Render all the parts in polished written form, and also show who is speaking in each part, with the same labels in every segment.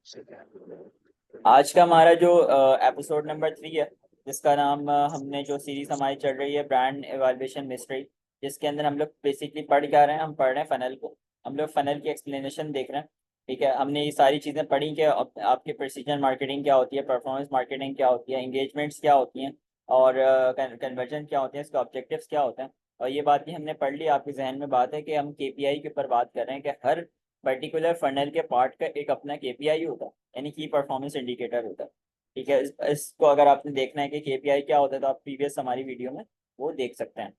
Speaker 1: आज का हमारा जो एपिसोड नंबर 3 है, जिसका नाम हमने जो सीरीज हमारी चल रही है ब्रांड एवेल्युएशन मिस्ट्री, जिसके अंदर हम लोग बेसिकली पढ़ क्या रहे हैं, हम पढ़ रहे हैं फनल को। हम लोग फनल की एक्सप्लेनेशन देख रहे हैं। ठीक है, हमने ये सारी चीज़ें पढ़ी कि आपकी प्रेसिजन मार्केटिंग क्या होती है, परफॉर्मेंस मार्केटिंग क्या होती है, इंगेजमेंट्स क्या होती हैं, और कन्वर्जन क्या होते हैं, इसके ऑब्जेक्टिव्स क्या होते हैं। और ये बात भी हमने पढ़ ली। आपके जहन में बात है कि हम केपीआई के ऊपर बात कर रहे हैं कि हर पर्टिकुलर फनल के पार्ट का एक अपना केपीआई होता है, यानी की परफॉर्मेंस इंडिकेटर होता है। ठीक है, इसको अगर आपने देखना है कि केपीआई क्या होता है, तो आप प्रीवियस हमारी वीडियो में वो देख सकते हैं।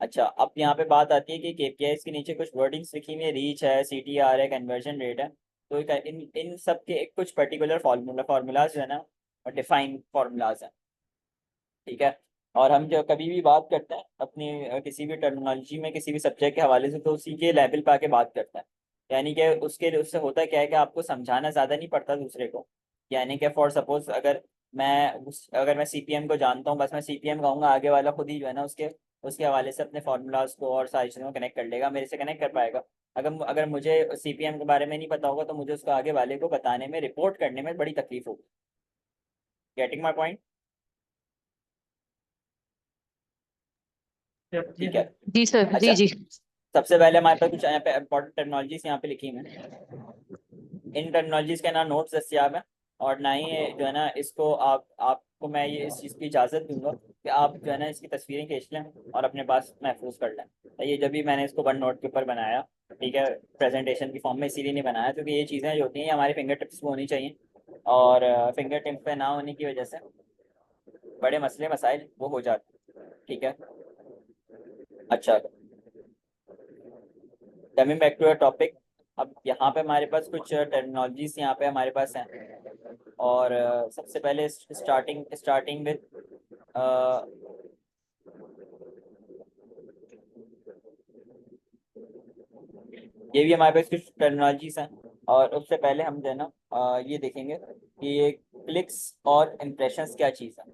Speaker 1: अच्छा, अब यहाँ पे बात आती है कि केपीआई के नीचे कुछ वर्डिंग्स लिखी हुई है, रीच है, सीटीआर है, कन्वर्जन रेट है। तो इन इन सब के एक कुछ पर्टिकुलर फार्मूलाज है ना, और डिफाइन फार्मूलाज हैं। ठीक है। और हम जो कभी भी बात करते हैं अपनी किसी भी टर्मिनोलॉजी में किसी भी सब्जेक्ट के हवाले से, तो उसी के लेवल पे आके बात करते हैं। यानी कि उससे होता क्या है कि आपको समझाना ज़्यादा नहीं पड़ता दूसरे को। यानी कि फॉर सपोज अगर मैं सीपीएम को जानता हूँ, बस मैं सीपीएम कहूँगा, आगे वाला खुद ही जो है ना उसके उसके हवाले से अपने फार्मूलाज को और सारी चीज़ों को कनेक्ट कर लेगा, मेरे से कनेक्ट कर पाएगा। अगर अगर मुझे सीपीएम के बारे में नहीं पता होगा, तो मुझे उसको आगे वाले को बताने में, रिपोर्ट करने में बड़ी तकलीफ होगी। Getting my point?
Speaker 2: जी
Speaker 1: ठीक
Speaker 2: सर।
Speaker 1: है।
Speaker 3: जी सर, जी
Speaker 1: अच्छा,
Speaker 3: जी।
Speaker 1: सबसे पहले हमारे पास कुछ यहाँ पे इंपॉर्टेंट टेक्नोलॉजीज यहाँ पे लिखी हैं। इन टेक्नोलॉजीज के ना नोट्स दस्तियाब हैं, और ना ही ये जो है ना, इसको आपको मैं ये इस चीज़ की इजाज़त दूंगा कि आप जो है ना इसकी तस्वीरें खींच लें और अपने पास महफूज कर लें। तो ये जब भी मैंने इसको वन नोट के ऊपर बनाया, ठीक है, प्रेजेंटेशन की फॉर्म में इसीलिए नहीं बनाया, क्योंकि ये चीज़ें जो होती हैं ये हमारे फिंगर टिप्स पे होनी चाहिए। और फिंगर टिप्स पे ना होने की वजह से बड़े मसले मसाइल वो हो जाते हैं। ठीक है। अच्छा, कमिंग बैक टू टॉपिक। अब यहाँ पे हमारे पास कुछ टर्मिनोलॉजीज यहाँ पे हमारे पास हैं। और सबसे पहले स्टार्टिंग स्टार्टिंग विद ये भी हमारे पास कुछ टर्मिनोलॉजीज हैं। और उससे पहले हम जो है ना ये देखेंगे कि ये क्लिक्स और इम्प्रेशंस क्या चीज़ है।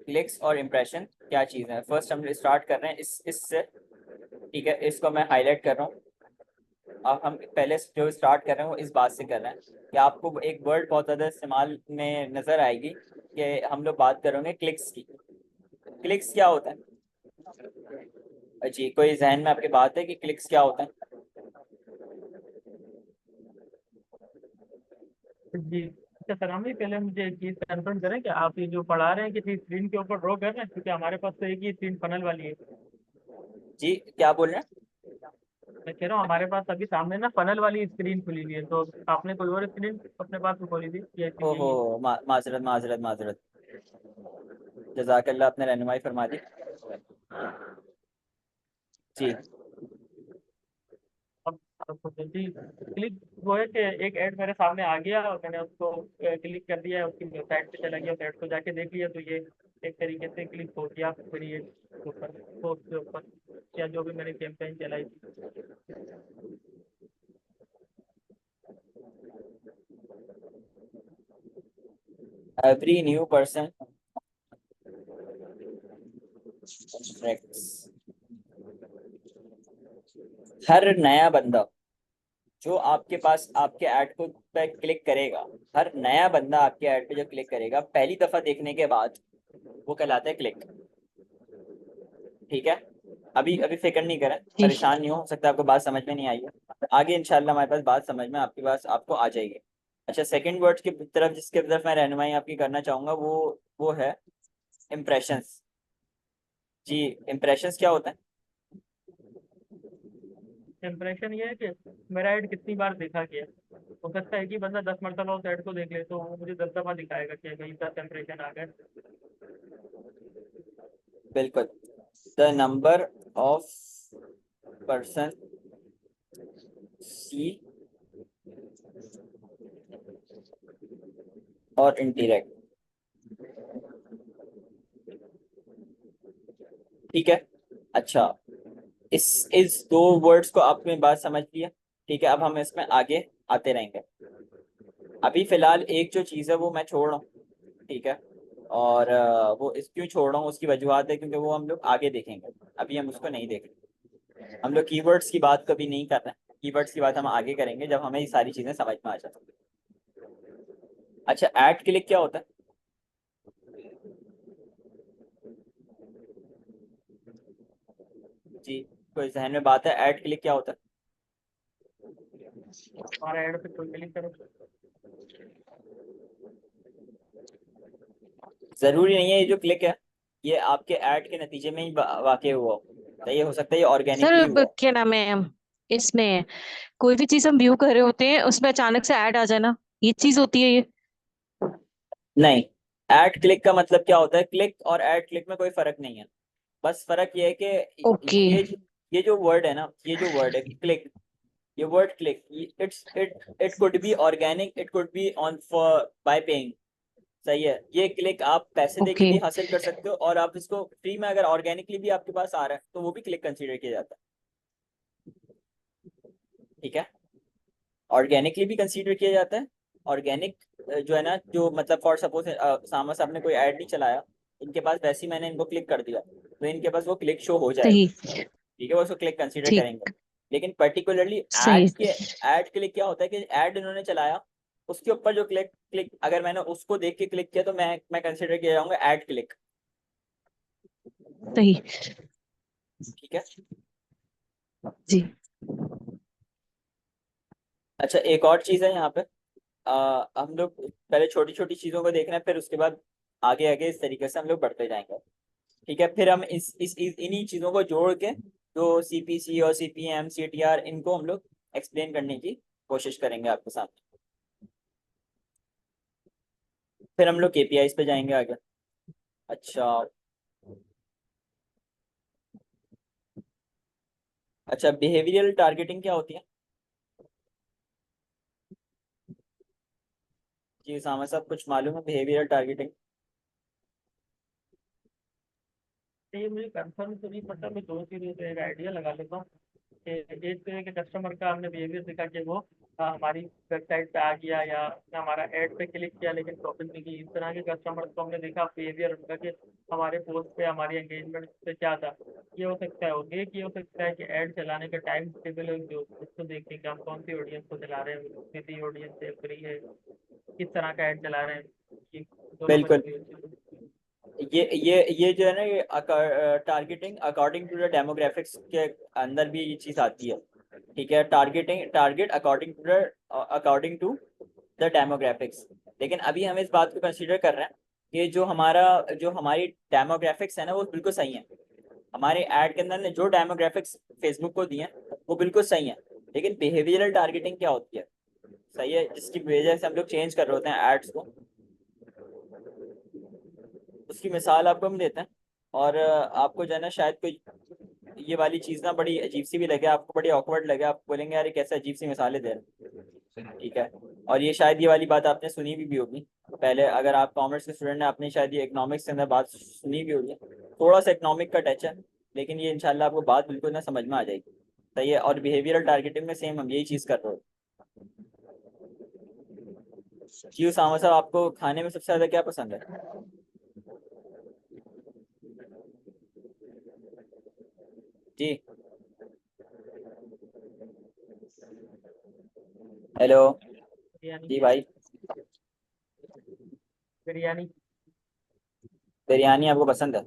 Speaker 1: क्लिक्स और इम्प्रेशन क्या चीज़ है, फर्स्ट हम स्टार्ट कर रहे हैं इससे। ठीक है, इसको मैं हाईलाइट कर रहा हूँ। अब हम पहले जो स्टार्ट कर रहे हैं वो इस बात से कर रहे हैं कि आपको एक वर्ड बहुत ज़्यादा इस्तेमाल में नज़र आएगी कि हम लोग बात करेंगे क्लिक्स की। क्लिक्स क्या होता है जी? कोई जहन में आपके बात है कि क्लिक्स क्या होता है?
Speaker 2: जी अच्छा सर, हम ही पहले मुझे एक चीज़ कंफर्म करें कि आप ये जो पढ़ा रहे हैं किसी स्क्रीन के ऊपर ड्रॉ कर रहे हैं, क्योंकि हमारे पास तो एक ही स्क्रीन फनल वाली है।
Speaker 1: जी, क्या बोल रहे हैं?
Speaker 2: मैं कह रहा हूँ हमारे पास अभी सामने ना फनल वाली स्क्रीन खुली हुई है, तो आपने कोई और स्क्रीन अपने पास में खोली थी या फिर
Speaker 1: ओहो,
Speaker 2: यही है?
Speaker 1: माजरत माजरत माजरत। जजाकल्ला, आपने रहनुमाई फरमा दी। जी।
Speaker 2: अब आपको जल्दी क्लिक वो है कि एक ऐड मेरे सामने आ गया और मैंने उसको क्लिक कर दिया, उसकी वेबसाइट पे चला गया, साइट को जाके देख लिया, तो ये एक तरीके से क्लिक हो गया मेरी ये ऊपर पोस्ट के ऊपर, या जो भी मैंने कैंपेन चलाई थी।
Speaker 1: एवरी न्यू पर्सन हर नया बंदा जो आपके पास आपके ऐड को पे क्लिक करेगा, हर नया बंदा आपके ऐड पे जो क्लिक करेगा पहली दफा देखने के बाद, वो कहलाता है क्लिक। ठीक है। अभी अभी फिक्र नहीं करें,
Speaker 3: जी
Speaker 1: परेशान नहीं हो सकता आपको बात समझ में नहीं आई है, आगे इंशाल्लाह हमारे पास बात समझ में आपके पास आपको आ जाएगी। अच्छा, सेकंड वर्ड की तरफ जिसके तरफ मैं रहनुमाई आपकी करना चाहूंगा, वो है इम्प्रेशंस। जी, इम्प्रेशंस क्या होता है?
Speaker 2: इम्प्रेशन ये है कि मेरा ऐड कितनी बार देखा गया। हो सकता है कि बंदा 10 मरतबा उस ऐड को देख ले, तो वो मुझे 10 दफा दिखाएगा कि भाई 10 इम्प्रेशन आ गए।
Speaker 1: बिल्कुल। द नंबर ऑफ पर्सन सी और इंटरेक्ट। ठीक है। अच्छा, इस दो वर्ड्स को आपने बात समझ लिया। ठीक है, अब हम इसमें आगे आते रहेंगे। अभी फिलहाल एक जो चीज़ है वो मैं छोड़ रहा हूँ। ठीक है। और वो इस क्यों छोड़ रहा हूँ उसकी वजूहत है, क्योंकि वो हम लोग आगे देखेंगे। अभी हम उसको नहीं देख रहे, हम लोग कीवर्ड्स की बात कभी नहीं कर रहे हैं। कीवर्ड्स की बात हम आगे करेंगे जब हमें ये सारी चीज़ें समझ में आ जाएंगी। अच्छा, ऐड क्लिक क्या होता है? जी, कोई जहन में बात है, ऐड क्लिक क्या होता है?
Speaker 2: हमारा ऐड पे कोई क्लिक करो।
Speaker 1: जरूरी नहीं है ये जो क्लिक है ये आपके ऐड के नतीजे में ही वाकई हुआ हो, तो ये हो सकता है ये
Speaker 3: सर
Speaker 1: ऑर्गेनिकली हुआ हो।
Speaker 3: क्या नाम है, इसमें कोई भी चीज हम व्यू कर रहे होते हैं उसमें अचानक से ऐड आ जाना, ये चीज होती है ये?
Speaker 1: नहीं, ऐड क्लिक का मतलब क्या होता है, क्लिक और ऐड क्लिक में कोई फर्क नहीं है। बस फर्क ये है कि
Speaker 3: ओके।
Speaker 1: ये जो वर्ड है ना, ये जो वर्ड है क्लिक, ये word click, it could be organic, it could be on for bye paying. सही है, ये क्लिक आप पैसे दे के
Speaker 3: ओके।
Speaker 1: भी हासिल कर सकते हो, और आप इसको फ्री में अगर ऑर्गेनिकली भी आपके पास आ रहा है तो वो भी क्लिक कंसीडर किया जाता है। ठीक है, ऑर्गेनिकली भी कंसीडर किया जाता है। ऑर्गेनिक जो है ना, जो मतलब फॉर सपोज सामने से आपने कोई ऐड नहीं चलाया, इनके पास वैसे ही मैंने इनको क्लिक कर दिया तो इनके पास वो क्लिक शो हो
Speaker 3: सही।
Speaker 1: जाएगा। ठीक है, वो उसको क्लिक कंसीडर करेंगे।
Speaker 3: ठीक।
Speaker 1: लेकिन पर्टिकुलरली
Speaker 3: सही।
Speaker 1: ऐड के लिए क्या होता है कि ऐड इन्होंने चलाया, उसके ऊपर जो क्लिक क्लिक अगर मैंने उसको देख के क्लिक किया तो मैं कंसीडर किया जाऊंगा ऐड क्लिक।
Speaker 3: सही।
Speaker 1: ठीक है।
Speaker 3: जी।
Speaker 1: अच्छा, एक और चीज है यहाँ पे, हम लोग पहले छोटी छोटी चीजों को देखना है, फिर उसके बाद आगे आगे इस तरीके से हम लोग बढ़ते जाएंगे। ठीक है, फिर हम इन्हीं चीजों को जोड़ के जो सीपीसी और सीपीएम सीटीआर इनको हम लोग एक्सप्लेन करने की कोशिश करेंगे आपके साथ। फिर हम लोग केपीआईज पे जाएंगे आगे। अच्छा। अच्छा, बिहेवियरल टारगेटिंग क्या होती है? जी सामा साहब, कुछ मालूम है बिहेवियरल टारगेटिंग?
Speaker 2: तो ये मुझे कंफर्म तो नहीं पता, मैं दो चीज़ों से एक आइडिया लगा लेता हूँ कि एक तो है कि कस्टमर का हमने बिहेवियर देखा कि वो हमारी वेबसाइट पे आ गया या हमारा ऐड पे क्लिक किया लेकिन शॉपिंग नहीं की। इस तरह के कस्टमर को हमने देखा बिहेवियर उनका कि हमारे पोस्ट पे हमारी एंगेजमेंट पे क्या था। ये हो सकता है, और एक ये हो सकता है कि ऐड चलाने का टाइम टेबल जो उसको देखते हैं कि हम कौन सी ऑडियंस को चला रहे हैं, किसी ऑडियंस है, फ्री है, किस तरह का ऐड चला रहे हैं। ये दोनों में से
Speaker 1: बिल्कुल।
Speaker 2: कोई एक चीज़।
Speaker 1: ये जो है ना, ये targeting according to the demographics के अंदर भी ये चीज आती है। ठीक है, target according to the demographics. लेकिन अभी हम इस बात को कंसीडर कर रहे हैं कि जो हमारी डेमोग्राफिक्स है ना वो बिल्कुल सही है। हमारे ऐड के अंदर ने जो डेमोग्राफिक्स फेसबुक को दिए हैं वो बिल्कुल सही है। लेकिन बिहेवियरल टारगेटिंग क्या होती है? सही है, जिसकी वजह से हम लोग चेंज कर रहे होते हैं एड्स को, उसकी मिसाल आपको हम देते हैं। और आपको जो है ना शायद कोई ये वाली चीज़ ना बड़ी अजीब सी भी लगे आपको, बड़ी ऑकवर्ड लगे, आप बोलेंगे यार ये कैसे अजीब सी मिसालें दे रहे हैं। ठीक है, और ये शायद ये वाली बात आपने सुनी भी होगी पहले, अगर आप कॉमर्स के स्टूडेंट हैं आपने शायद ये इकोनॉमिक्स के अंदर बात सुनी भी होगी। थोड़ा सा इकोनॉमिक का टच है, लेकिन ये इंशाल्लाह आपको बात बिल्कुल ना समझ में आ जाएगी। सही है, और बिहेवियरल टारगेटिंग में सेम हम यही चीज़ कर रहे हो। जी उसामा साहब, आपको खाने में सबसे ज़्यादा क्या पसंद है? जी। हेलो।
Speaker 2: बिरयानी।
Speaker 1: जी भाई।
Speaker 2: बिरयानी।
Speaker 1: बिरयानी आपको पसंद है?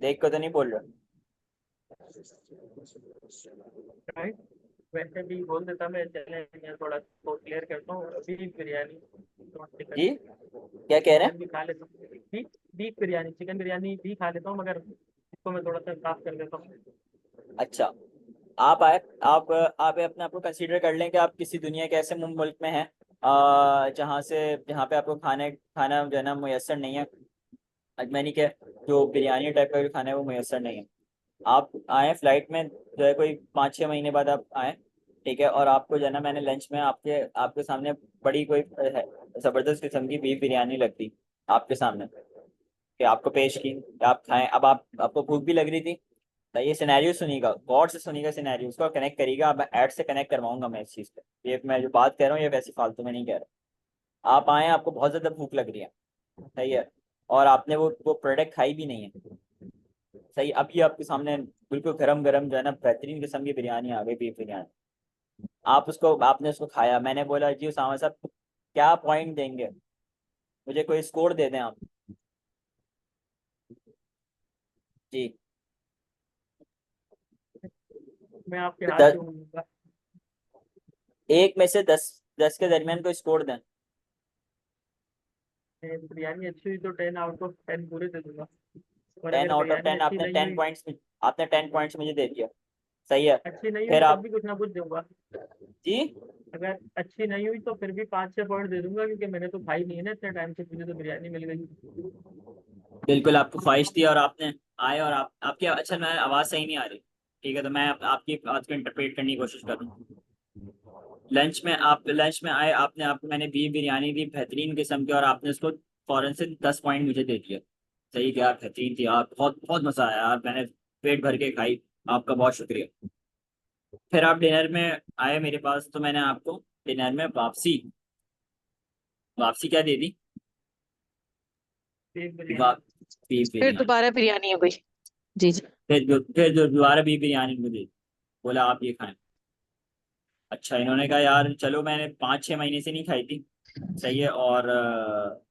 Speaker 1: देख कर तो नहीं बोल रहे?
Speaker 2: राइट। वैसे भी बोल देता मैं, चले मैं थोड़ा तो क्लियर करता हूँ। Beef biryani, not chicken.
Speaker 1: जी, क्या कह रहे
Speaker 2: चिकन
Speaker 1: हैं?
Speaker 2: भी खा लेता हूँ, beef beef biryani, chicken biryani भी खा लेता हूँ, मगर इसको मैं थोड़ा सा साफ कर देता हूँ।
Speaker 1: अच्छा, आप आए आप अपने आप को कंसीडर कर लें कि आप किसी दुनिया के ऐसे मुल्क में हैं जहाँ पे आपको खाना जो है ना मुयसर नहीं है, अजमैनी के जो बिरयानी टाइप का जो खाना है वो मुयसर नहीं है। आप आए फ्लाइट में जो है कोई 5-6 महीने बाद आप आए। ठीक है, और आपको जो है ना मैंने लंच में आपके आपके सामने बड़ी कोई है ज़बरदस्त किस्म की बीफ बिरयानी लग दी आपके सामने, कि आपको पेश की कि आप खाएं, अब आपको भूख भी लग रही थी। तो ये सिनेरियो सुनिएगा, गौर से सुनिएगा, सिनेरियो उसको कनेक्ट करिएगा, अब ऐड से कनेक्ट करवाऊंगा मैं इस चीज़ पे, ये मैं जो बात कह रहा हूँ ये वैसे फालतू में नहीं कह रहा। आप आए, आपको बहुत ज़्यादा भूख लग रही है, सही है, और आपने वो प्रोडक्ट खाई भी नहीं है। सही, अभी आपके सामने बिल्कुल गरम गरम जो है ना बेहतरीन किस्म की बिरयानी आ गई, बीफ बिरयानी। आपने उसको खाया। मैंने बोला जी उसामा साहब क्या पॉइंट देंगे, मुझे कोई स्कोर दे दें आप। जी
Speaker 2: मैं आपके
Speaker 1: तो
Speaker 2: हाथ क्यों लूंगा?
Speaker 1: 1 में से 10, 10 के दरमियान कोई स्कोर दें।
Speaker 2: बिरयानी अच्छी हुई तो 10 आउट ऑफ 10 पूरे दे दूंगा, और
Speaker 1: 10
Speaker 2: अगर
Speaker 1: आउट ऑफ
Speaker 2: बिरयानी
Speaker 1: 10
Speaker 2: अच्छी
Speaker 1: आपने
Speaker 2: नहीं
Speaker 1: 10
Speaker 2: हुई,
Speaker 1: पॉइंट्स, आपने 10 पॉइंट्स मुझे दे दिया। सही है।
Speaker 2: अच्छी नहीं हुई
Speaker 1: फिर
Speaker 2: तब
Speaker 1: आप
Speaker 2: भी कुछ ना कुछ दूंगा।
Speaker 1: जी
Speaker 2: अगर अच्छी नहीं हुई तो फिर भी 5-6 पॉइंट दे दूंगा, क्योंकि मैंने तो खाई नहीं है ना इतने टाइम से, मुझे तो बिरयानी मिल गई।
Speaker 1: बिल्कुल आपको ख्वाहिश थी और आपने आए, और आपकी अच्छा मैं आवाज़ सही नहीं आ रही। ठीक है, तो मैं आपकी बात को इंटरप्रेट करने की कोशिश करूँ। लंच में आए, आपको मैंने बीफ बिरयानी दी बेहतरीन किस्म की, और आपने उसको फौरन से 10 पॉइंट मुझे दे दिया। सही क्या, बेहतरीन थी यार, बहुत बहुत मज़ा आया यार, मैंने पेट भर के खाई। आपका बहुत शुक्रिया। फिर आप डिनर में आए मेरे पास, तो मैंने आपको डिनर में वापसी वापसी क्या दे दी?
Speaker 2: एक बिरयानी।
Speaker 1: वा- बीफ
Speaker 3: फिर
Speaker 1: बिरयानी।
Speaker 3: दोबारा बिरयानी हो गई। जी जी।
Speaker 1: फिर जो दोबारा बीफ बिरयानी मुझे दी, बोला आप ये खाएं। अच्छा, इन्होंने कहा यार चलो, मैंने 5-6 महीने से नहीं खाई थी। सही है, और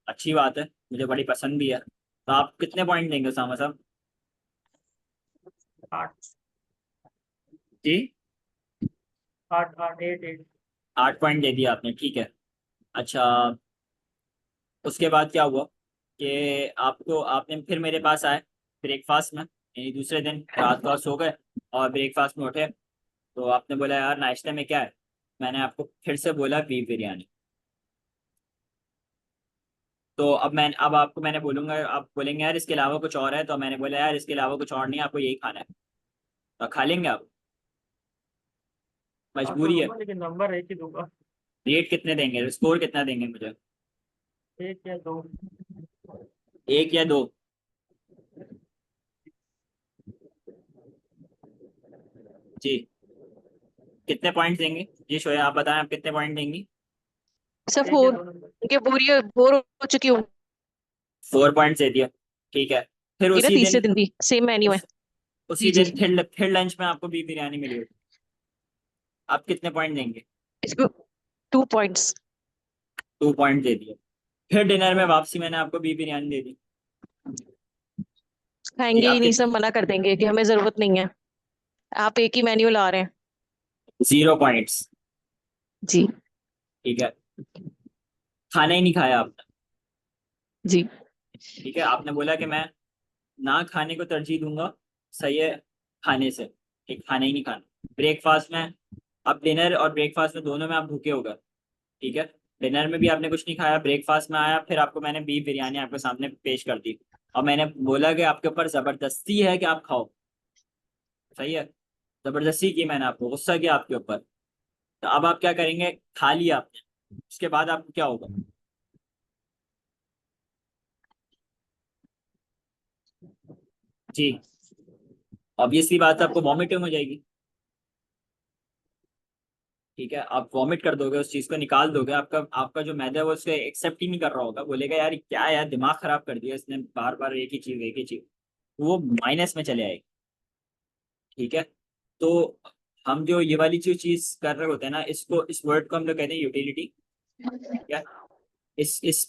Speaker 1: अच्छी बात है, मुझे बड़ी पसंद भी है। तो आप कितने पॉइंट देंगे उसामा साहब?
Speaker 2: 8,
Speaker 1: जी
Speaker 2: 8, 8, 8, 8।
Speaker 1: 8 पॉइंट दे दिया आपने, ठीक है। अच्छा, उसके बाद क्या हुआ कि आपने फिर मेरे पास आए ब्रेकफास्ट में, यानी दूसरे दिन रात को आप सो गए और ब्रेकफास्ट में उठे, तो आपने बोला यार नाश्ते में क्या है? मैंने आपको फिर से बोला बीफ बिरयानी। तो अब आपको मैंने बोलूंगा, आप बोलेंगे यार इसके अलावा कुछ और है, तो मैंने बोला यार इसके अलावा कुछ और नहीं है, आपको यही खाना है। तो खा लेंगे आप?
Speaker 2: खा तो
Speaker 1: मजबूरी है।
Speaker 2: लूंगा, लेकिन नंबर एक ही दूंगा।
Speaker 1: रेट कितने देंगे, स्कोर कितना देंगे मुझे?
Speaker 2: 1 या 2।
Speaker 1: 1 या 2? जी, कितने पॉइंट देंगे? जी शोया आप बताएं, आप कितने पॉइंट देंगी?
Speaker 3: सर
Speaker 2: 1 या
Speaker 3: 4,
Speaker 2: 2 नंबर।
Speaker 3: क्योंकि बोर हो चुकी हूँ।
Speaker 1: 4 पॉइंट दे दिया, ठीक है। फिर
Speaker 3: ये ना
Speaker 1: उसी
Speaker 3: तीसरे
Speaker 1: दिन
Speaker 3: दिन भी सेम मेन्यू है।
Speaker 1: उस,
Speaker 3: जी
Speaker 1: उसी
Speaker 3: जी।
Speaker 1: दिन फिर लंच में आपको बीफ बिरयानी मिली होगी, आप कितने पॉइंट देंगे?
Speaker 3: इसको 2 पॉइंट्स।
Speaker 1: 2 पॉइंट दे दिए। फिर डिनर में वापसी मैंने आपको बीफ बिरयानी दे दी। जी
Speaker 3: खाएंगे ही
Speaker 1: आप
Speaker 3: नहीं,
Speaker 1: कितने?
Speaker 3: सब मना कर देंगे कि हमें जरूरत नहीं है, आप एक ही मेन्यू ला रहे हैं।
Speaker 1: 0 पॉइंट्स,
Speaker 3: जी
Speaker 1: ठीक है। खाना ही नहीं खाया आपने।
Speaker 3: जी।
Speaker 1: ठीक है, आपने बोला कि मैं ना खाने को तरजीह दूंगा, सही है, खाने से, ठीक, खाना ही नहीं खाना ब्रेकफास्ट में। अब डिनर और ब्रेकफास्ट में दोनों में आप भूखे हो गए, ठीक है। डिनर में भी आपने कुछ नहीं खाया, ब्रेकफास्ट में आया, फिर आपको मैंने बीफ बिरयानी आपके सामने पेश कर दी, और मैंने बोला कि आपके ऊपर जबरदस्ती है कि आप खाओ। सही है, जबरदस्ती की मैंने, आपको गुस्सा किया आपके ऊपर। तो अब आप क्या करेंगे? खा लिया आपने, उसके बाद आपको क्या होगा? जी, ऑब्वियसली बात है, आपको वॉमिटिंग हो जाएगी। ठीक है, आप वॉमिट कर दोगे, उस चीज को निकाल दोगे, आपका आपका जो मैदा है वो उसको एक्सेप्ट ही नहीं कर रहा होगा, बोलेगा यार ये क्या है यार, दिमाग खराब कर दिया इसने, बार बार एक ही चीज एक ही चीज, वो माइनस में चले आएगी। ठीक है, तो हम जो ये वाली जो चीज कर रहे होते हैं ना, इस वर्ड को हम लोग कहते हैं यूटिलिटी। क्या?
Speaker 3: यूटिलिटी।
Speaker 1: इस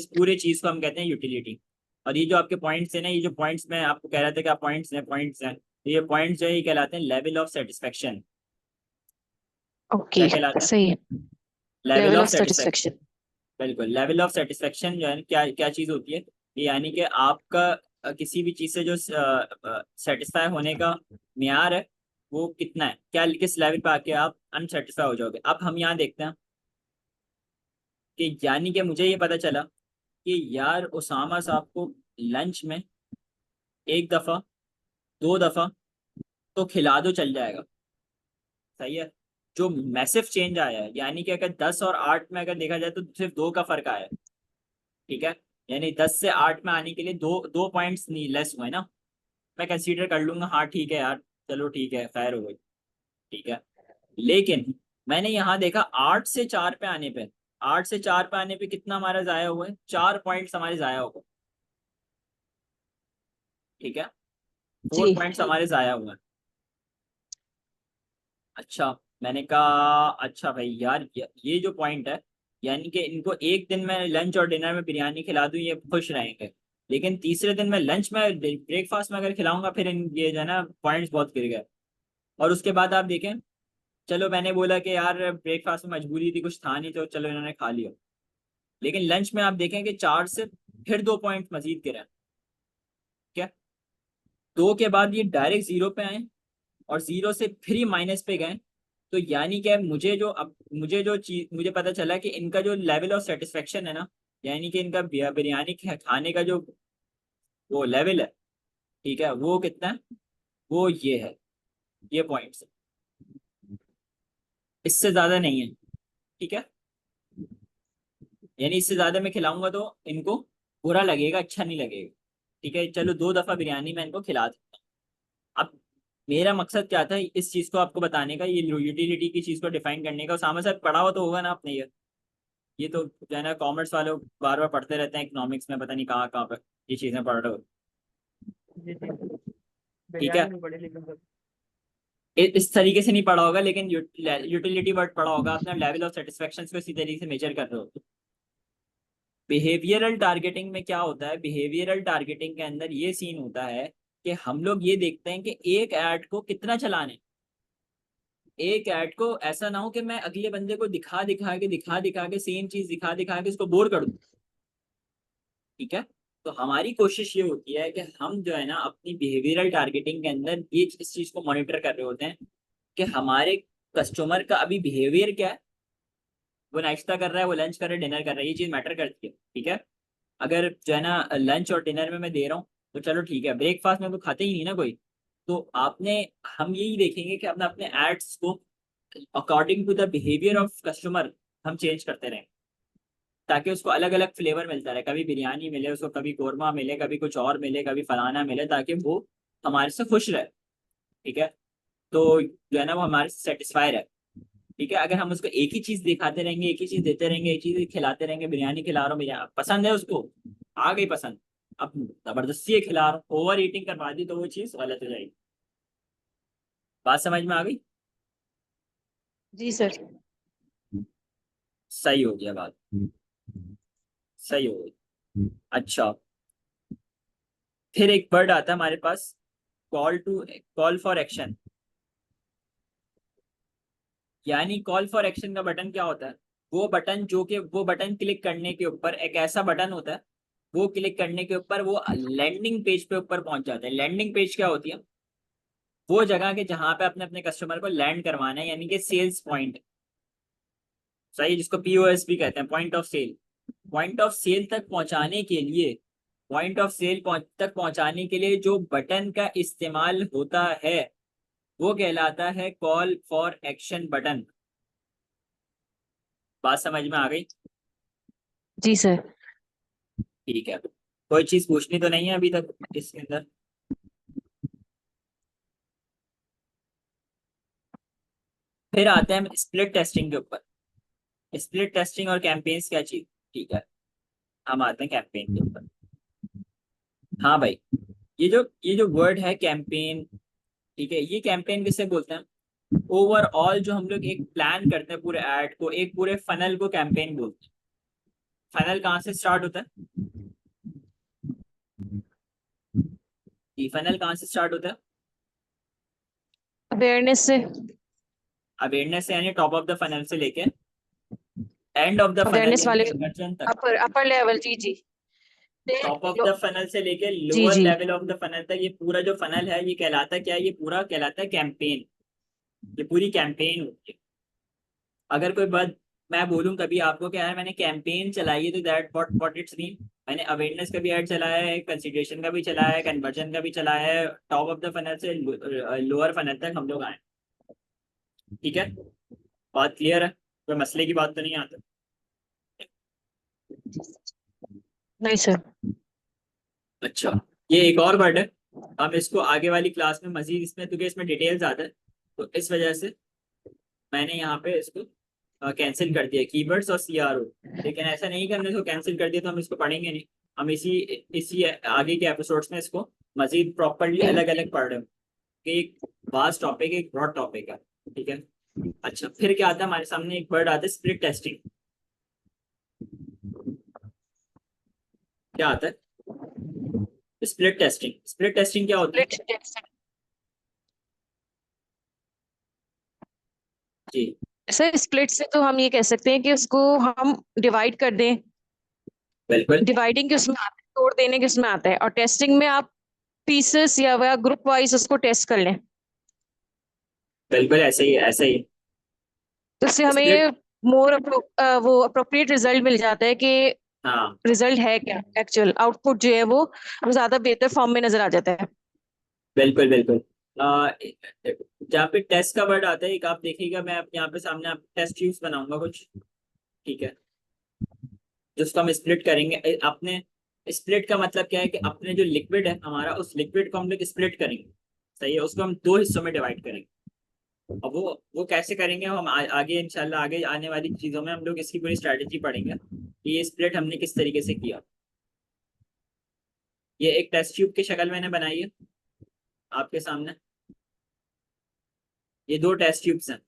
Speaker 1: पूरे चीज को हम कहते हैं यूटिलिटी। और ये जो आपके पॉइंट्स है ना, ये जो पॉइंट्स मैं आपको कह रहा था कि आप पॉइंट्स हैं, तो ये पॉइंट्स जो है ये कहलाते हैं लेवल ऑफ सेटिस्फेक्शन। क्या
Speaker 3: ओके।
Speaker 1: कहलाते हैं?
Speaker 3: सही है।
Speaker 1: Level
Speaker 3: level
Speaker 1: of
Speaker 3: of
Speaker 1: satisfaction.
Speaker 3: Satisfaction.
Speaker 1: बिल्कुल, लेवल ऑफ सेटिस्फेक्शन जो है क्या क्या चीज होती है? ये यानी कि आपका किसी भी चीज से जो सेटिस्फाई होने का मियार है, वो कितना है, क्या किस लेवल पे आके आप अनसेटिस्फाई हो जाओगे। अब हम यहाँ देखते हैं कि यानी कि मुझे ये पता चला कि यार उसामा साहब को लंच में एक दफा, 2 दफा तो खिला दो, चल जाएगा। सही है, जो मैसिव चेंज आया है, यानी कि अगर 10 और 8 में अगर देखा जाए तो सिर्फ 2 का फर्क आया है। ठीक है, यानी 10 से 8 में आने के लिए दो दो पॉइंट्स नहीं लेस हुए ना। मैं कंसीडर कर लूंगा, हाँ ठीक है यार, चलो ठीक है, खैर हो गई। ठीक है, लेकिन मैंने यहाँ देखा 8 से 4 पे आने पे, 8 से 4 पे आने पे कितना हमारा जाया हुआ है? 4 पॉइंट्स हमारे जाया हुआ है। ठीक है, 4 पॉइंट्स
Speaker 3: जी।
Speaker 1: हमारे जाया हुआ है। अच्छा, मैंने कहा अच्छा भाई यार, ये जो पॉइंट है, यानी कि इनको एक दिन में लंच और डिनर में बिरयानी खिला दूं ये खुश रहेंगे, लेकिन तीसरे दिन मैं लंच में ब्रेकफास्ट में अगर खिलाऊंगा फिर ये जो है ना पॉइंट्स बहुत गिर गए। और उसके बाद आप देखें, चलो मैंने बोला कि यार ब्रेकफास्ट में मजबूरी थी, कुछ था नहीं तो चलो इन्होंने खा लिया, लेकिन लंच में आप देखें कि 4 से फिर 2 पॉइंट मजीद गिरे। क्या 2 के बाद ये डायरेक्ट 0 पे आए और 0 से फिर ही माइनस पे गए। तो यानी कि मुझे जो चीज मुझे पता चला कि इनका जो लेवल ऑफ सेटिस्फेक्शन है ना, यानी कि इनका बिरयानी खाने का जो वो लेवल है, ठीक है, वो कितना है, वो ये है, ये पॉइंट्स, इससे ज्यादा नहीं है। ठीक है, यानी इससे ज्यादा मैं खिलाऊंगा तो इनको बुरा लगेगा, अच्छा नहीं लगेगा। ठीक है, चलो 2 दफा बिरयानी मैं इनको खिला दूंगा। अब मेरा मकसद क्या था इस चीज को आपको बताने का, ये यूटिलिटी की चीज को डिफाइन करने का। उसामा साहब पढ़ा हुआ तो होगा ना आपने ये तो जो है ना कॉमर्स वाले बार बार पढ़ते रहते हैं इकोनॉमिक्स में, पता नहीं कहाँ कहाँ पर ये चीजें पढ़ रहे हो।
Speaker 2: जी जी,
Speaker 1: ठीक है,
Speaker 2: बिरयानी नहीं पड़ी लेकिन सर।
Speaker 1: इस तरीके से नहीं पढ़ा होगा, लेकिन यूटिलिटी वर्ड पढ़ा होगा आपने, लेवल ऑफ सेटिस्फेक्शन को इसी तरीके से मेजर कर रहे हो। बिहेवियरल टारगेटिंग में क्या होता है, बिहेवियरल टारगेटिंग के अंदर ये सीन होता है कि हम लोग ये देखते हैं कि एक ऐड को कितना चलाने, एक ऐड को ऐसा ना हो कि मैं अगले बंदे को दिखा दिखा के सेम चीज दिखा दिखा के उसको बोर कर दूं। ठीक है, तो हमारी कोशिश ये होती है कि हम जो है ना अपनी बिहेवियरल टारगेटिंग के अंदर ये इस चीज को मॉनिटर कर रहे होते हैं कि हमारे कस्टमर का अभी बिहेवियर क्या है, वो नाश्ता कर रहा है, वो लंच कर रहा है, डिनर कर रहा है, ये चीज मैटर करती है। ठीक है, अगर जो है ना लंच और डिनर में मैं दे रहा हूँ तो चलो ठीक है, ब्रेकफास्ट में तो खाते ही नहीं ना कोई, तो आपने हम यही देखेंगे कि अपने अपने एड्स को according to the behaviour of customer हम चेंज करते रहें, ताकि उसको अलग अलग फ्लेवर मिलता रहे, कभी बिरयानी मिले उसको, कभी कोरमा मिले, कभी कुछ और मिले, कभी फलाना मिले, ताकि वो हमारे से खुश रहे। ठीक है, तो जो है ना वो हमारे से सेटिस्फाई रहे। ठीक है, अगर हम उसको एक ही चीज दिखाते रहेंगे, एक ही चीज देते रहेंगे, एक चीज खिलाते रहेंगे, बिरयानी खिला रहा हूँ, बिरयानी पसंद है उसको, आ गई पसंद, अब जबरदस्ती ये खिला रहा हूँ, ओवर ईटिंग करवा दी तो वो चीज गलत हो जाएगी। बात समझ में आ गई?
Speaker 3: जी सर।
Speaker 1: सही हो गया बात, सही हो गई। अच्छा, फिर एक वर्ड आता है हमारे पास, कॉल फॉर एक्शन। यानी कॉल फॉर एक्शन का बटन क्या होता है, वो बटन क्लिक करने के ऊपर एक ऐसा बटन होता है, वो क्लिक करने के ऊपर वो लैंडिंग पेज पे ऊपर पहुंच जाता है। लैंडिंग पेज क्या होती है, वो जगह के जहां पे अपने अपने कस्टमर को लैंड करवाना है, यानी कि सेल्स पॉइंट, सही, जिसको पीओएस भी कहते हैं, point of sale. Point of sale तक पहुंचाने के लिए, तक पहुंचाने के लिए जो बटन का इस्तेमाल होता है वो कहलाता है कॉल फॉर एक्शन बटन। बात समझ में आ गई?
Speaker 3: जी सर।
Speaker 1: ठीक है, कोई चीज पूछनी तो नहीं है अभी तक इसके अंदर? फिर आते हैं हम स्प्लिट टेस्टिंग के ऊपर। स्प्लिट टेस्टिंग और कैंपेन्स क्या चीज, ठीक है, हम आते हैं कैंपेन के ऊपर। हाँ भाई, ये जो वर्ड है कैंपेन, ठीक है, ये कैंपेन किसे बोलते हैं, ओवरऑल जो हम लोग एक प्लान करते हैं पूरे ऐड को, एक पूरे फनल को कैंपेन बोलते हैं। फनल कहाँ से स्टार्ट होता है, ये फनल कहाँ से स्टार्ट होता है?
Speaker 3: अवेयरनेस से।
Speaker 1: अवेयरनेस से, यानी टॉप ऑफ द फनल से लेके end of the funnel
Speaker 3: awareness
Speaker 1: यानी
Speaker 3: वाले
Speaker 1: कन्वर्जन तक।
Speaker 3: Upper upper level. जी जी।
Speaker 1: टॉप ऑफ द फनल से लेके
Speaker 3: जी
Speaker 1: लोअर
Speaker 3: जी।
Speaker 1: लेवल ऑफ द फनल तक ये पूरा जो फनल है ये कहलाता है क्या, ये पूरा कहलाता है कैंपेन। ये पूरी कैंपेन होती है। अगर कोई बात मैं बोलूं कभी आपको कि यार मैंने कैंपेन चलाई है, तो दैट व्हाट इट्स मीन, मैंने अवेयरनेस का भी ऐड चलाया है, कंसिडरेशन का भी चलाया है, कन्वर्जन का भी चलाया है, टॉप ऑफ द फनल से लोअर फनल तक हम लोग आए। ठीक है, बात क्लियर है, कोई मसले की बात तो नहीं आता?
Speaker 3: नहीं सर।
Speaker 1: अच्छा, ये एक और वर्ड है, हम इसको आगे वाली क्लास में मजीद इसमें, क्योंकि इसमें डिटेल्स आता है, तो इस वजह से मैंने यहाँ पे इसको कैंसिल कर दिया, कीवर्ड्स और सीआरओ। लेकिन ऐसा नहीं कि हमने इसको कैंसिल कर दिया तो हम इसको पढ़ेंगे नहीं, हम इसी इसी आगे के एपिसोड्स में इसको मजीद प्रॉपरली अलग अलग पढ़ रहे हैं कि एक वास्ट टॉपिक, एक ब्रॉड टॉपिक है। ठीक है। अच्छा, फिर क्या आता है हमारे सामने, एक वर्ड आता है स्प्लिट टेस्टिंग। क्या आता है? Split testing. स्प्लिट टेस्टिंग क्या होती है?
Speaker 3: Split testing.
Speaker 1: जी
Speaker 3: सर स्प्लिट से तो हम ये कह सकते हैं कि उसको हम डिवाइड कर दें।
Speaker 1: बिल्कुल
Speaker 3: डिवाइडिंग के उसमें आता है, तोड़ देने के उसमें आता है, और टेस्टिंग में आप पीसेस या ग्रुप वाइज उसको टेस्ट कर लें,
Speaker 1: बिल्कुल, ऐसे ही ऐसे ही।
Speaker 3: तो उससे
Speaker 1: स्प्लिट,
Speaker 3: हमें मोर वो अप्रोप्रिएट रिजल्ट मिल जाता है कि
Speaker 1: हाँ
Speaker 3: रिजल्ट है क्या, एक्चुअल आउटपुट जो है वो ज्यादा बेहतर फॉर्म में नजर आ जाता है।
Speaker 1: बिल्कुल बिल्कुल। आ, जहाँ पे टेस्ट का वर्ड आता है, एक आप देखिएगा, मैं आप यहाँ पे सामने आप टेस्ट ट्यूब्स बनाऊंगा कुछ। ठीक है। जिसको हम स्प्लिट करेंगे, अपने स्प्लिट का मतलब क्या है कि अपने जो लिक्विड है हमारा, उस लिक्विड को हम लोग स्प्लिट करेंगे। सही है, उसको हम दो हिस्सों में डिवाइड करेंगे। अब वो कैसे करेंगे, हम आगे इंशाल्लाह आगे आने वाली चीजों में हम लोग इसकी पूरी स्ट्रैटेजी पढ़ेंगे कि ये स्प्लिट हमने किस तरीके से किया। ये एक टेस्ट ट्यूब की शक्ल मैंने बनाई है आपके सामने। ये दो टेस्ट ट्यूब्स हैं।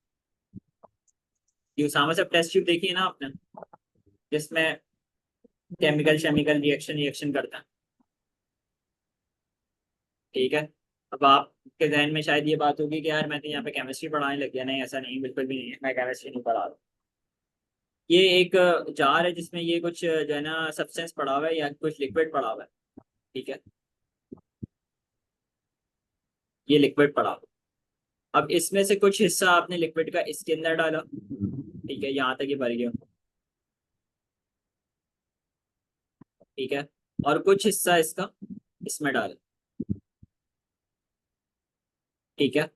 Speaker 1: ये उसामा सब टेस्ट ट्यूब देखी है ना आपने, जिसमें केमिकल शेमिकल रिएक्शन रिएक्शन करता है। ठीक है। अब आपके जहन में शायद ये बात होगी कि यार मैं तो यहाँ पे केमिस्ट्री पढ़ाने लग गया। नहीं, ऐसा नहीं, बिल्कुल भी नहीं है, मैं केमिस्ट्री नहीं पढ़ा रहा। ये एक जार है जिसमें ये कुछ जो है ना सब्सटेंस पड़ा हुआ है या कुछ लिक्विड पड़ा हुआ है। ठीक है। ये लिक्विड पड़ा हुआ है। अब इसमें से कुछ हिस्सा आपने लिक्विड का इसके अंदर डाला। ठीक है, यहाँ तक ये भर गया। ठीक है। और कुछ हिस्सा इसका इसमें डाला। ठीक है।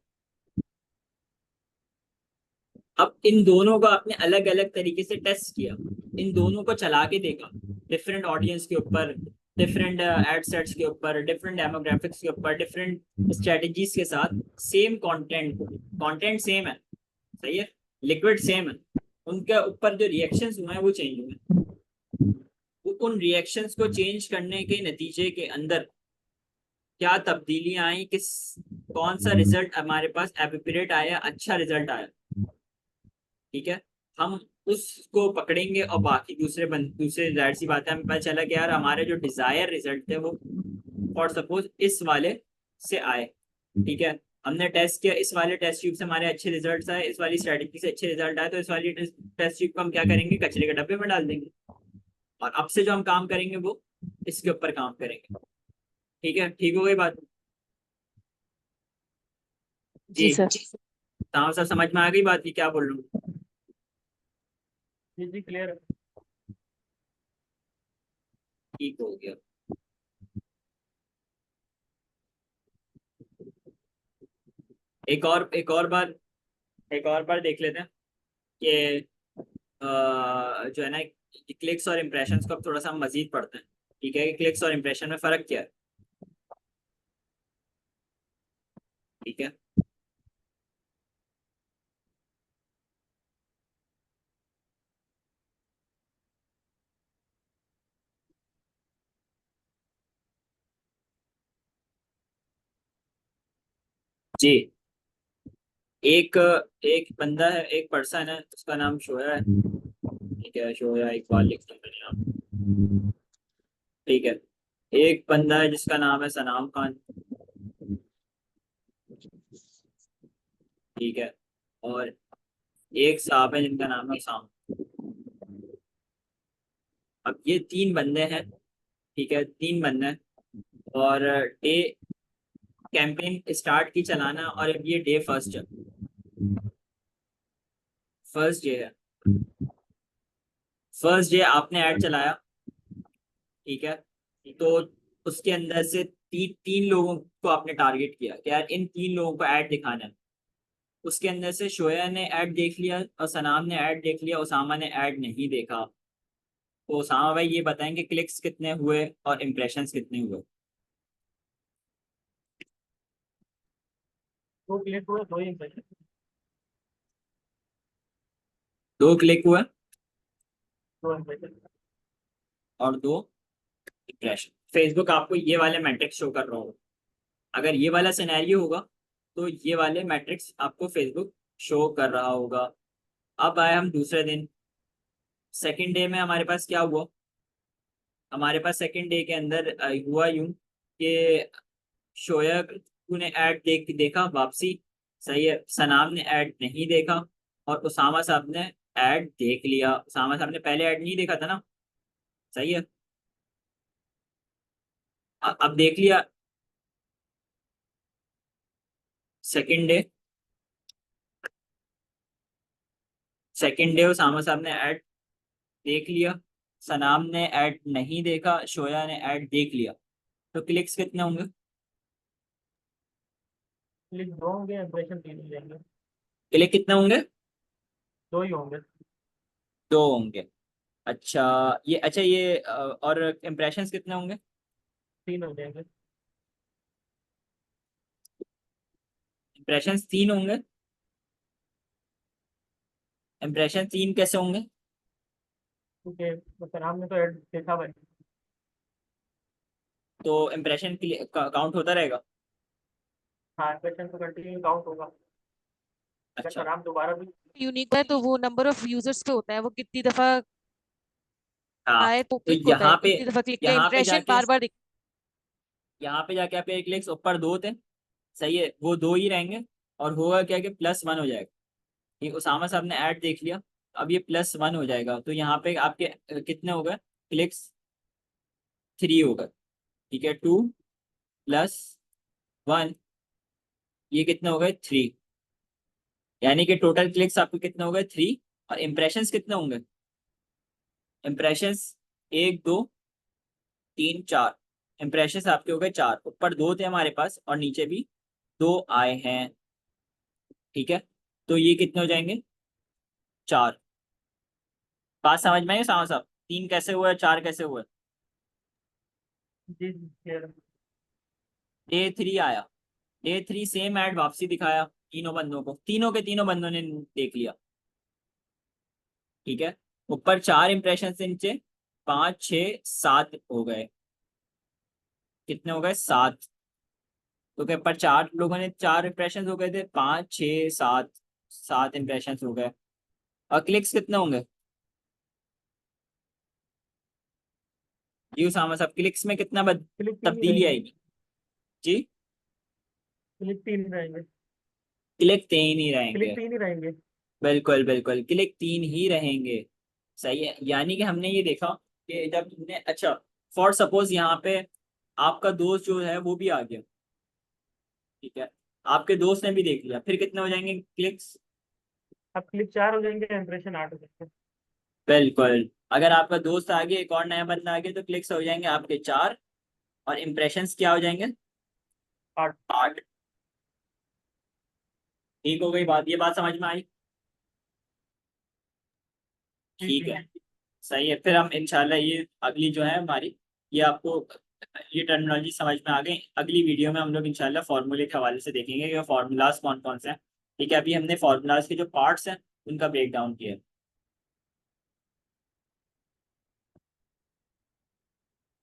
Speaker 1: अब इन दोनों को आपने अलग अलग तरीके से टेस्ट किया। इन दोनों को चला के देखा, डिफरेंट ऑडियंस के ऊपर, डिफरेंट एड सेट्स के ऊपर, डिफरेंट डेमोग्राफिक्स के ऊपर, डिफरेंट स्ट्रेटजीज के साथ, सेम कंटेंट को। कंटेंट सेम है, सही है, लिक्विड सेम है, उनके ऊपर जो रिएक्शंस हुए हैं वो चेंज हुए हैं। उन रिएक्शंस को चेंज करने के नतीजे के अंदर क्या तब्दीलियां आई, किस कौन सा रिजल्ट हमारे पास एपिपरेट आया, अच्छा रिजल्ट आया। ठीक है। हम उसको पकड़ेंगे और बाकी दूसरे जाहिर सी बात है, हमें पता चला कि यार हमारे जो डिजायर रिजल्ट थे वो फॉर सपोज इस वाले से आए। ठीक है। हमने टेस्ट किया, इस वाले टेस्ट ट्यूब से हमारे अच्छे रिजल्ट आए, इस वाली स्ट्रेटेजी से अच्छे रिजल्ट आए, तो इस वाली टेस्ट ट्यूब को हम क्या करेंगे, कचरे के डब्बे में डाल देंगे। और अब से जो हम काम करेंगे वो इसके ऊपर काम करेंगे। ठीक है, ठीक हो गई बात?
Speaker 3: जी
Speaker 1: जी।
Speaker 3: सर।
Speaker 1: तमाम सब समझ में आ गई बात की क्या बोल रहा हूँ?
Speaker 2: जी जी क्लियर है।
Speaker 1: ठीक हो गया। एक और बार देख लेते हैं कि जो है ना, क्लिक्स और इम्प्रेशंस को अब थोड़ा सा हम मजीद पढ़ते हैं। ठीक है, क्लिक्स और इम्प्रेशन में फर्क क्या है? ठीक है। जी। एक एक बंदा है, एक पर्सन है, उसका नाम शोया है। ठीक है, शोया इकबाल लिखता हूँ मैंने यहाँ पे। ठीक है। एक बंदा है जिसका नाम है सनाम खान। ठीक है। और एक साहब है जिनका नाम है उसामा। अब ये तीन बंदे हैं। ठीक है, तीन बंदे हैं। और डे कैंपेन स्टार्ट की चलाना, और अब ये डे फर्स्ट है। फर्स्ट डे है। फर्स्ट डे आपने ऐड चलाया। ठीक है। तो उसके अंदर से तीन लोगों को आपने टारगेट किया कि यार इन तीन लोगों को ऐड दिखाना है। उसके अंदर से शोया ने ऐड देख लिया, और सनाम ने ऐड देख लिया, उसामा ने ऐड नहीं देखा। तो उसामा भाई ये बताएंगे क्लिक्स कितने हुए और इम्प्रेशंस कितने हुए?
Speaker 2: दो क्लिक हुआ, दो इंप्रेशन।
Speaker 1: दो क्लिक हुए
Speaker 2: दो इंप्रेशन।
Speaker 1: और दो इम्प्रेशन। फेसबुक आपको ये वाले मैट्रिक्स शो कर रहा होगा। अगर ये वाला सिनेरियो होगा तो ये वाले मैट्रिक्स आपको फेसबुक शो कर रहा होगा। अब आए हम दूसरे दिन, सेकंड डे में हमारे पास क्या हुआ? हमारे पास सेकंड डे के अंदर हुआ यूं कि शोएब ने ऐड देखा वापसी, सही है। सनाम ने ऐड नहीं देखा, और उसामा साहब ने ऐड देख लिया। उसामा साहब ने पहले ऐड नहीं देखा था ना, सही है। अब देख लिया second day. Second day Usama साहब ने ऐड देख लिया, सनाम ने ऐड नहीं देखा, शोया ने ऐड देख लिया। तो क्लिक्स कितने होंगे?
Speaker 2: क्लिक 2 होंगे, इंप्रेशन 3 हो जाएंगे।
Speaker 1: क्लिक कितने होंगे?
Speaker 2: 2 ही होंगे।
Speaker 1: 2 होंगे। अच्छा, ये और इम्प्रेशंस कितने होंगे?
Speaker 2: 3 हो जाएंगे।
Speaker 1: इम्प्रेशंस 3 होंगे। इम्प्रेशन 3 कैसे होंगे?
Speaker 2: क्योंकि सनाम ने तो ऐड देखा भाई।
Speaker 1: तो इम्प्रेशन काउंट होता रहेगा।
Speaker 2: हाँ, इंप्रेशन तो कंटिन्यू काउंट होगा। अगर
Speaker 1: अच्छा।
Speaker 2: सनाम दोबारा भी
Speaker 3: यूनिक है तो वो नंबर ऑफ यूजर्स पे होता है, वो कितनी दफा
Speaker 1: हाँ,
Speaker 3: आए तो
Speaker 1: तो
Speaker 3: क्लिक होता है, कितनी दफा क्लिक किया,
Speaker 1: यहाँ पे
Speaker 3: इंप्रेशन
Speaker 1: जाके
Speaker 3: बार बार दिख।
Speaker 1: यहाँ पे जाके आपके क्लिक्स ऊपर 2 थे, सही है, वो 2 ही रहेंगे। और होगा क्या कि +1 हो जाएगा। ये उसामा साहब ने ऐड देख लिया, अब ये +1 हो जाएगा। तो यहाँ पे आपके कितने हो गए क्लिक्स? 3 हो गए, ठीक है। 2 + 1, ये कितने हो गए? 3। यानी कि टोटल क्लिक्स आपके कितने हो गए? 3। और इम्प्रेशंस कितने होंगे? इम्प्रेशंस 1 2 3 4। इम्प्रेशंस आपके हो गए 4। ऊपर 2 थे हमारे पास और नीचे भी 2 आए हैं, ठीक है। तो ये कितने हो जाएंगे? 4। बात समझ में आई साहब साहब? 3 कैसे हुआ, 4 कैसे हुआ?
Speaker 2: जी क्लियर।
Speaker 1: डे 3 आया, डे 3 सेम ऐड वापसी दिखाया तीनों बंदों को, तीनों के तीनों बंदों ने देख लिया, ठीक है। ऊपर 4 इंप्रेशन से नीचे 5 6 7 हो गए। कितने हो गए? 7। तो क्या पर 4 लोगों ने 4 इंप्रेशन हो गए थे, 5 6 7, 7 इंप्रेशन हो गए। और क्लिक्स कितने होंगे? जी उसामा साहब, क्लिक्स में कितना
Speaker 2: क्लिक 3 ही
Speaker 1: तब्दीली
Speaker 2: रहेंगे।
Speaker 1: आएगी? जी,
Speaker 2: क्लिक 3 ही रहेंगे।
Speaker 1: क्लिक 3 ही
Speaker 2: क्लिक
Speaker 1: रहेंगे।
Speaker 2: 3 ही रहेंगे।
Speaker 1: बिल्कुल बिल्कुल, क्लिक 3 ही रहेंगे, सही है। यानी कि हमने ये देखा कि जब तुमने, अच्छा, फॉर सपोज यहाँ पे आपका दोस्त जो है वो भी आ गया, ठीक है, आपके दोस्त ने भी देख लिया, फिर कितने हो जाएंगे क्लिक्स?
Speaker 2: अब क्लिक 4 हो जाएंगे, इंप्रेशन 8 हो जाएंगे।
Speaker 1: बिल्कुल, अगर आपका दोस्त आ गया, एक और नया बंदा आ गया, तो क्लिक्स हो जाएंगे आपके 4। और इम्प्रेशंस क्या हो जाएंगे?
Speaker 2: 8।
Speaker 1: 8। ठीक हो गई बात, ये बात समझ में आई?
Speaker 2: जी
Speaker 1: ठीक
Speaker 2: ठीक
Speaker 1: है,
Speaker 2: है।
Speaker 1: सही है। फिर हम इंशाल्लाह ये अगली जो है हमारी, ये आपको ये टर्मिनोलॉजी समझ में आ गई। अगली वीडियो में हम लोग इंशाल्लाह फार्मूले के हवाले से देखेंगे कि फार्मूलाज कौन कौन से हैं, ठीक है। अभी हमने फार्मूलाज के जो पार्ट्स हैं उनका ब्रेक डाउन किया है।